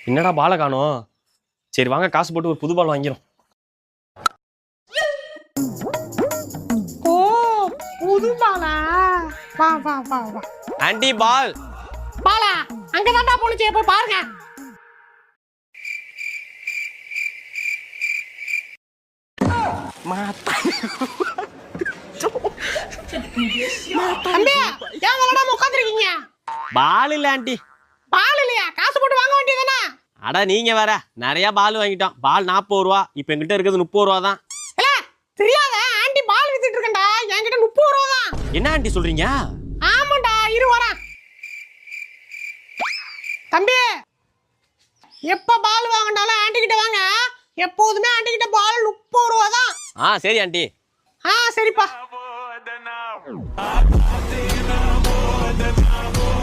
என்னடா பாலை காணோம்? சரி வாங்க காசு போட்டு ஒரு புது பால் வாங்கிரும். ஓ புது பாலா? வா வா வா வா. ஆண்டி பால். பாலா அங்கதான்டா போனுச்சு, போய் பாருங்க. தம்பி ஏன் விளையாடாம உட்காந்துருக்கீங்க? பால் இல்ல ஆண்டி. பால் இல்லையா? காசு போட்டு வாங்க வேண்டியதுதானே? அட நீங்க வேற நிறைய பால் வாங்கிட்டோம். பால் 40 ரூபா, இப்ப என்கிட்ட இருக்கிறது 30 ரூபா தான். இல்ல தெரியாத ஆண்டி பால் வித்துட்டு இருக்கேன்டா, என்கிட்ட 30 ரூபா தான். என்ன ஆண்டி சொல்றீங்க? ஆமாண்டா, இரு வரேன். தம்பி எப்ப பால் வாங்கினாலும் ஆண்டி கிட்ட வாங்க. எப்போதுமே ஆண்டி கிட்ட பால் 30 ரூபா தான். சரி ஆண்டி. சரிப்பா.